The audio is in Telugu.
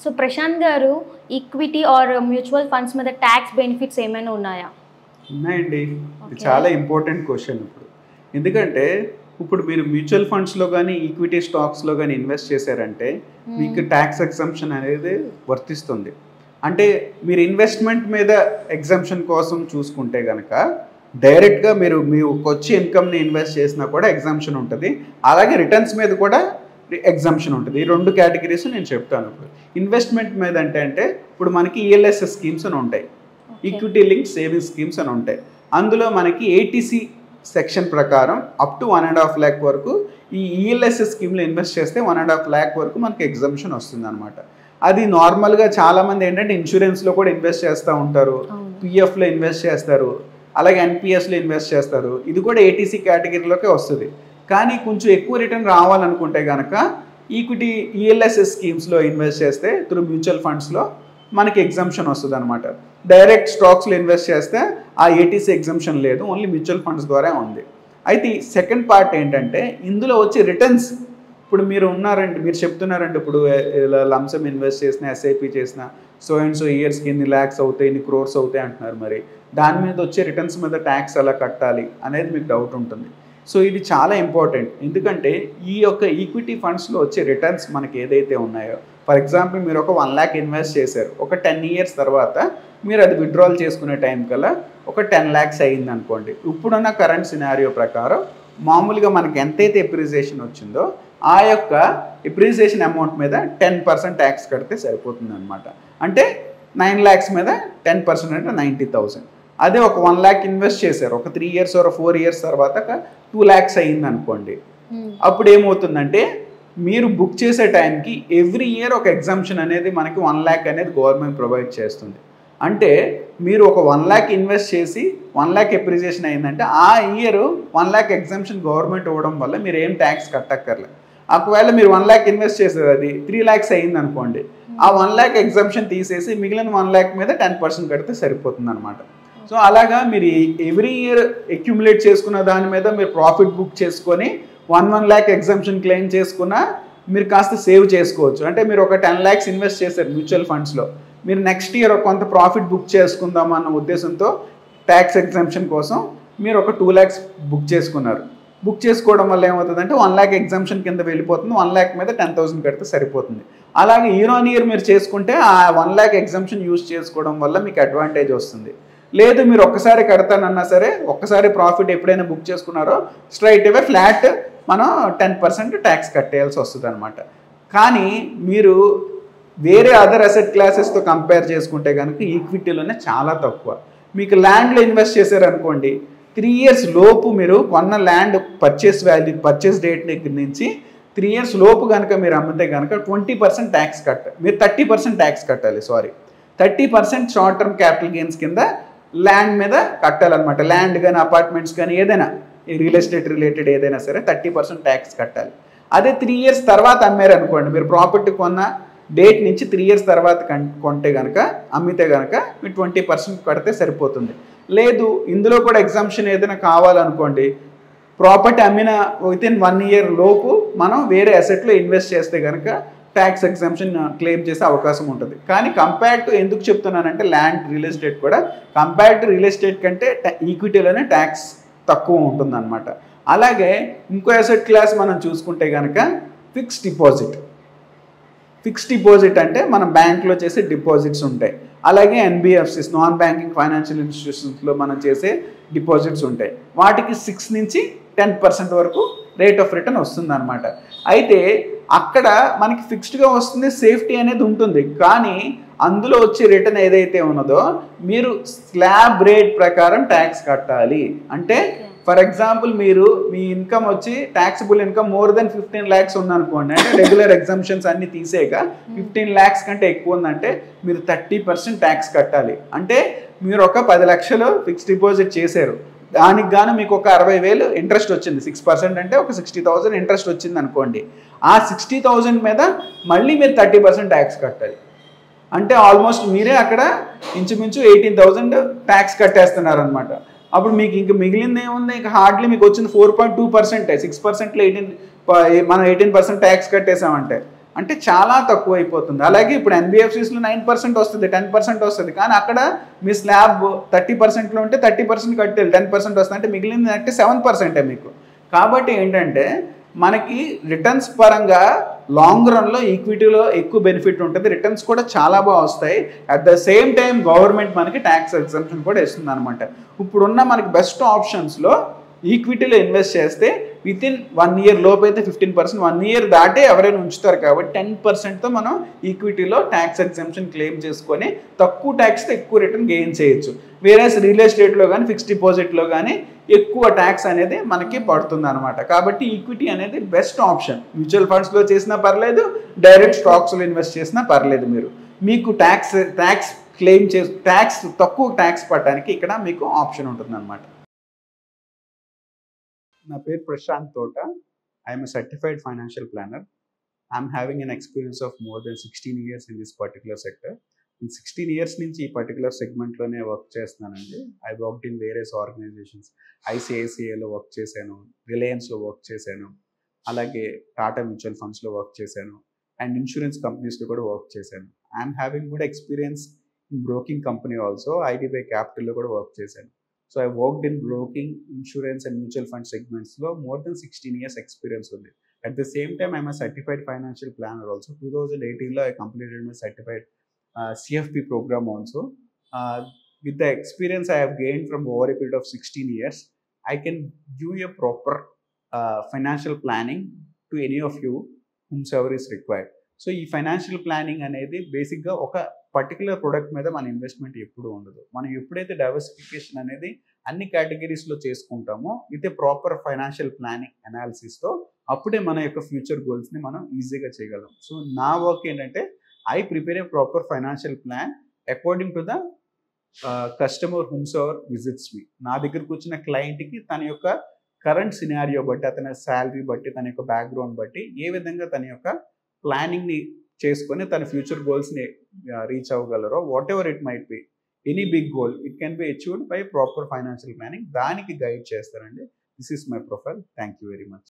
సో ప్రశాంత్ గారు, ఈక్విటీ ఆర్ మ్యూచువల్ ఫండ్స్ మీద ట్యాక్స్ బెనిఫిట్స్ ఏమైనా ఉన్నాయా? ఉన్నాయండి. ఇది చాలా ఇంపార్టెంట్ క్వశ్చన్ ఇప్పుడు. ఎందుకంటే ఇప్పుడు మీరు మ్యూచువల్ ఫండ్స్లో కానీ ఈక్విటీ స్టాక్స్లో కానీ ఇన్వెస్ట్ చేశారంటే మీకు ట్యాక్స్ ఎగ్జంప్షన్ అనేది వర్తిస్తుంది. అంటే మీరు ఇన్వెస్ట్మెంట్ మీద ఎగ్జంప్షన్ కోసం చూసుకుంటే కనుక డైరెక్ట్గా మీరు వచ్చే ఇన్కమ్ని ఇన్వెస్ట్ చేసినా కూడా ఎగ్జంప్షన్ ఉంటుంది. అలాగే రిటర్న్స్ మీద కూడా ఎగ్జంప్షన్ ఉంటుంది. ఈ రెండు కేటగిరీస్ నేను చెప్తాను. ఇప్పుడు ఇన్వెస్ట్మెంట్ మీద అంటే ఇప్పుడు మనకి ఈఎల్ఎస్ఎస్ స్కీమ్స్ అని ఉంటాయి, ఈక్విటీ లింక్ సేవింగ్స్ స్కీమ్స్ అని ఉంటాయి. అందులో మనకి ఏటీసీ సెక్షన్ ప్రకారం అప్ టు 1.5 lakh వరకు ఈ ఈఎల్ఎస్ఎస్ స్కీమ్లో ఇన్వెస్ట్ చేస్తే 1.5 lakh వరకు మనకి ఎగ్జంప్షన్ వస్తుంది అనమాట. అది నార్మల్గా చాలామంది ఏంటంటే ఇన్సూరెన్స్లో కూడా ఇన్వెస్ట్ చేస్తూ ఉంటారు, పిఎఫ్లో ఇన్వెస్ట్ చేస్తారు, అలాగే ఎన్పిఎస్లో ఇన్వెస్ట్ చేస్తారు. ఇది కూడా ఏటీసీ కేటగిరీలోకే వస్తుంది. కానీ కొంచెం ఎక్కువ రిటర్న్ రావాలనుకుంటే కనుక ఈక్విటీ ఈఎల్ఎస్ఎస్ స్కీమ్స్లో ఇన్వెస్ట్ చేస్తే త్రూ మ్యూచువల్ ఫండ్స్లో మనకి ఎగ్జంప్షన్ వస్తుంది అనమాట. డైరెక్ట్ స్టాక్స్లో ఇన్వెస్ట్ చేస్తే ఆ ఏటీసీ ఎగ్జంప్షన్ లేదు, ఓన్లీ మ్యూచువల్ ఫండ్స్ ద్వారా ఉంది. అయితే సెకండ్ పార్ట్ ఏంటంటే ఇందులో వచ్చే రిటర్న్స్. ఇప్పుడు మీరు ఉన్నారండి, మీరు చెప్తున్నారండి ఇప్పుడు లంసమ్ ఇన్వెస్ట్ చేసిన, ఎస్ఐపి చేసిన సో అండ్ సో ఇయర్స్కి ఇన్ని ల్యాక్స్ అవుతాయి, ఇన్ని క్రోర్స్ అవుతాయి అంటున్నారు. మరి దాని మీద వచ్చే రిటర్న్స్ మీద ట్యాక్స్ ఎలా కట్టాలి అనేది మీకు డౌట్ ఉంటుంది. సో ఇది చాలా ఇంపార్టెంట్. ఎందుకంటే ఈ యొక్క ఈక్విటీ ఫండ్స్లో వచ్చే రిటర్న్స్ మనకి ఏదైతే ఉన్నాయో, ఫర్ ఎగ్జాంపుల్ మీరు ఒక 1 lakh ఇన్వెస్ట్ చేశారు, ఒక 10 years తర్వాత మీరు అది విత్డ్రాల్ చేసుకునే టైం కల్లా ఒక 10 lakhs అయ్యింది అనుకోండి. ఇప్పుడున్న కరెంట్ సినారియో ప్రకారం మామూలుగా మనకి ఎంతైతే ఎప్రిసియేషన్ వచ్చిందో ఆ యొక్క ఎప్రిసియేషన్ అమౌంట్ మీద 10% ట్యాక్స్ కడితే సరిపోతుంది అనమాట. అంటే 9 lakhs మీద 10% అంటే 90,000. అదే ఒక 1 lakh ఇన్వెస్ట్ చేశారు, ఒక 3 years or 4 years తర్వాత 2 lakhs అయ్యింది అనుకోండి. అప్పుడు ఏమవుతుందంటే మీరు బుక్ చేసే టైంకి ఎవ్రీ ఇయర్ ఒక ఎగ్జంప్షన్ అనేది మనకి 1 lakh అనేది గవర్నమెంట్ ప్రొవైడ్ చేస్తుంది. అంటే మీరు ఒక 1 lakh ఇన్వెస్ట్ చేసి 1 lakh ఎప్రిసియేషన్ అయిందంటే ఆ ఇయర్ 1 lakh ఎగ్జంప్షన్ గవర్నమెంట్ ఇవ్వడం వల్ల మీరు ఏం ట్యాక్స్ కట్టక్కర్లేదు. ఒకవేళ మీరు 1 lakh ఇన్వెస్ట్ చేసేది అది 3 lakhs అయింది అనుకోండి, ఆ 1 lakh ఎగ్జంప్షన్ తీసేసి మిగిలిన 1 lakh మీద 10% కడితే సరిపోతుంది అనమాట. సో అలాగా మీరు ఎవ్రీ ఇయర్ అక్యుములేట్ చేసుకున్న దాని మీద మీరు ప్రాఫిట్ బుక్ చేసుకొని 1 lakh ఎగ్జంప్షన్ క్లెయిమ్ చేసుకున్నా మీరు కాస్త సేవ్ చేసుకోవచ్చు. అంటే మీరు ఒక 10 lakhs ఇన్వెస్ట్ చేశారు మ్యూచువల్ ఫండ్స్లో, మీరు నెక్స్ట్ ఇయర్ కొంత ప్రాఫిట్ బుక్ చేసుకుందాం అన్న ఉద్దేశంతో ట్యాక్స్ ఎగ్జంప్షన్ కోసం మీరు ఒక 2 lakhs బుక్ చేసుకున్నారు. బుక్ చేసుకోవడం వల్ల ఏమవుతుందంటే 1 lakh ఎగ్జంప్షన్ కింద వెళ్ళిపోతుంది, 1 lakh మీద 10,000 కడితే సరిపోతుంది. అలాగే ఇయర్ ఆన్ ఇయర్ మీరు చేసుకుంటే ఆ 1 lakh ఎగ్జంప్షన్ యూజ్ చేసుకోవడం వల్ల మీకు అడ్వాంటేజ్ వస్తుంది. లేదు మీరు ఒక్కసారి కడతానన్నా సరే, ఒక్కసారి ప్రాఫిట్ ఎప్పుడైనా బుక్ చేసుకున్నారో స్ట్రైట్ అవే ఫ్లాట్ మనం 10% ట్యాక్స్ కట్టేయాల్సి వస్తుంది అనమాట. కానీ మీరు వేరే అదర్ అసెట్ క్లాసెస్తో కంపేర్ చేసుకుంటే కనుక ఈక్విటీలోనే చాలా తక్కువ. మీకు ల్యాండ్లో ఇన్వెస్ట్ చేశారనుకోండి, 3 years లోపు మీరు కొన్న ల్యాండ్ పర్చేస్ డేట్ దగ్గర నుంచి 3 years లోపు కనుక మీరు అమ్మితే కనుక 20% ట్యాక్స్ కట్టాలి, మీరు 30% ట్యాక్స్ కట్టాలి. 30% షార్ట్ టర్మ్ క్యాపిటల్ గెయిన్స్ కింద ల్యాండ్ మీద కట్టాలన్నమాట. ల్యాండ్ కానీ అపార్ట్మెంట్స్ కానీ ఏదైనా రియల్ ఎస్టేట్ రిలేటెడ్ ఏదైనా సరే 30% ట్యాక్స్ కట్టాలి. అదే 3 years తర్వాత అమ్మారు అనుకోండి, మీరు ప్రాపర్టీ కొన్న డేట్ నుంచి 3 years తర్వాత కొంటే కనుక అమ్మితే కనుక మీరు 20% కడితే సరిపోతుంది. లేదు ఇందులో కూడా ఎగ్జంప్షన్ ఏదైనా కావాలనుకోండి, ప్రాపర్టీ అమ్మిన వితిన్ 1 year లోపు మనం వేరే అసెట్లో ఇన్వెస్ట్ చేస్తే కనుక ట్యాక్స్ ఎగ్జంప్షన్ క్లెయిమ్ చేసే అవకాశం ఉంటుంది. కానీ కంపేర్ టు ఎందుకు చెప్తున్నానంటే ల్యాండ్ రియల్ ఎస్టేట్ కూడా కంపేర్ టు రియల్ ఎస్టేట్ కంటే ఈక్విటీలోనే ట్యాక్స్ తక్కువ ఉంటుందన్నమాట. అలాగే ఇంకో అసెట్ క్లాస్ మనం చూసుకుంటే కనుక ఫిక్స్డ్ డిపాజిట్ అంటే మనం బ్యాంక్లో చేసే డిపాజిట్స్ ఉంటాయి. అలాగే ఎన్బిఎఫ్సిస్ నాన్ బ్యాంకింగ్ ఫైనాన్షియల్ ఇన్స్టిట్యూషన్స్లో మనం చేసే డిపాజిట్స్ ఉంటాయి. వాటికి 6 నుంచి 10% వరకు రేట్ ఆఫ్ రిటర్న్ వస్తుంది అనమాట. అయితే అక్కడ మనకి ఫిక్స్డ్గా వస్తుంది, సేఫ్టీ అనేది ఉంటుంది. కానీ అందులో వచ్చే రిటర్న్ ఏదైతే ఉన్నదో మీరు స్లాబ్ రేట్ ప్రకారం ట్యాక్స్ కట్టాలి. అంటే ఫర్ ఎగ్జాంపుల్ మీరు మీ ఇన్కమ్ వచ్చి taxable income more than 15 lakhs ఉందనుకోండి, అంటే రెగ్యులర్ ఎగ్జంప్షన్స్ అన్ని తీసేయక 15 lakhs కంటే ఎక్కువ ఉందంటే మీరు 30% ట్యాక్స్ కట్టాలి. అంటే మీరు ఒక 10 lakhs ఫిక్స్డ్ డిపాజిట్ చేశారు, దానికి గాను మీకు ఒక 60,000 ఇంట్రెస్ట్ వచ్చింది, 6% అంటే ఒక 60,000 ఇంట్రెస్ట్ వచ్చింది అనుకోండి. ఆ 60,000 మీద మళ్ళీ మీరు 30% ట్యాక్స్ కట్టాలి. అంటే ఆల్మోస్ట్ మీరే అక్కడ ఇంచుమించు 18,000 ట్యాక్స్ కట్టేస్తున్నారు అనమాట. అప్పుడు మీకు ఇంక మిగిలింది ఏముంది, ఇంకా హార్డ్లీ మీకు వచ్చింది 4.2%. 6%లో మనం 18% ట్యాక్స్ కట్టేసామంటే అంటే చాలా తక్కువ అయిపోతుంది. అలాగే ఇప్పుడు ఎన్బిఎఫ్సిస్లో 9% వస్తుంది, 10% వస్తుంది, కానీ అక్కడ మీ స్లాబ్ 30%లో ఉంటే 30% కట్టేది 10% వస్తుంది, అంటే మిగిలింది అంటే 7% మీకు. కాబట్టి ఏంటంటే మనకి రిటర్న్స్ పరంగా లాంగ్ రన్లో ఈక్విటీలో ఎక్కువ బెనిఫిట్ ఉంటుంది, రిటర్న్స్ కూడా చాలా బాగా వస్తాయి. At the same time government మనకి ట్యాక్స్ ఎగ్జంప్షన్ కూడా ఇస్తుంది అనమాట. ఇప్పుడున్న మనకి బెస్ట్ ఆప్షన్స్లో ఈక్విటీలో ఇన్వెస్ట్ చేస్తే విత్ ఇన్ 1 ఇయర్ లోపు అయితే 15%, 1 ఇయర్ దాటే ఎవరైనా ఉంచుతారు కాబట్టి 10%తో మనం ఈక్విటీలో ట్యాక్స్ ఎగ్జంప్షన్ క్లెయిమ్ చేసుకొని తక్కువ ట్యాక్స్తో ఎక్కువ రిటర్న్ గెయిన్ చేయొచ్చు. వేరే రియల్ ఎస్టేట్లో కానీ ఫిక్స్డ్ డిపాజిట్లో కానీ ఎక్కువ ట్యాక్స్ అనేది మనకి పడుతుంది అనమాట. కాబట్టి ఈక్విటీ అనేది బెస్ట్ ఆప్షన్. మ్యూచువల్ ఫండ్స్లో చేసినా పర్లేదు, డైరెక్ట్ స్టాక్స్లో ఇన్వెస్ట్ చేసినా పర్లేదు. మీకు ట్యాక్స్ క్లెయిమ్ తక్కువ ట్యాక్స్ పడడానికి ఇక్కడ మీకు ఆప్షన్ ఉంటుంది అనమాట. నా పేరు Prashant Thota. I'm a certified financial planner. I'm having an experience of more than 16 years in this particular sector. 16 years నుంచి ఈ పర్టికులర్ సెగ్మెంట్లోనే వర్క్ చేస్తున్నానండి. I worked in various organisations. ఐసిఐసిఐలో వర్క్ చేశాను, రిలయన్స్లో వర్క్ చేశాను, అలాగే టాటా మ్యూచువల్ ఫండ్స్లో వర్క్ చేశాను, అండ్ ఇన్సూరెన్స్ కంపెనీస్లో కూడా వర్క్ చేశాను. I'm having good experience in broking company also. IDBI క్యాపిటల్లో కూడా వర్క్ చేశాను. So I worked in broking, insurance and mutual fund segments లో more than 16 years experience ఉంది. At the same time, I'm a certified financial planner also. 2018లో I completed my certified CFP program also. With the experience I have gained from over a period of 16 years, I can give a proper financial planning to any of you whomsoever is required. So ఈ ఫైనాన్షియల్ ప్లానింగ్ అనేది బేసిక్గా ఒక పర్టికులర్ ప్రొడక్ట్ మీద మన ఇన్వెస్ట్మెంట్ ఎప్పుడు ఉండదు. మనం ఎప్పుడైతే డైవర్సిఫికేషన్ అనేది అన్ని కేటగిరీస్లో చేసుకుంటామో with a proper financial planning అనాలిసిస్తో అప్పుడే మన యొక్క ఫ్యూచర్ గోల్స్ని మనం ఈజీగా చేయగలం. సో నా వర్క్ ఏంటంటే I prepare a proper financial plan according to the customer whomsoever visits me. నా దగ్గరకు వచ్చిన క్లయింట్కి తన యొక్క కరెంట్ సినారియో బట్టి, అతని శాలరీ బట్టి, తన యొక్క బ్యాక్గ్రౌండ్ బట్టి ఏ విధంగా తన యొక్క ప్లానింగ్ని చేసుకొని తన ఫ్యూచర్ గోల్స్ని రీచ్ అవ్వగలరో, whatever it might be, any big goal it can be achieved by proper financial planning, దానికి గైడ్ చేస్తారండి. This is my profile. Thank you very much.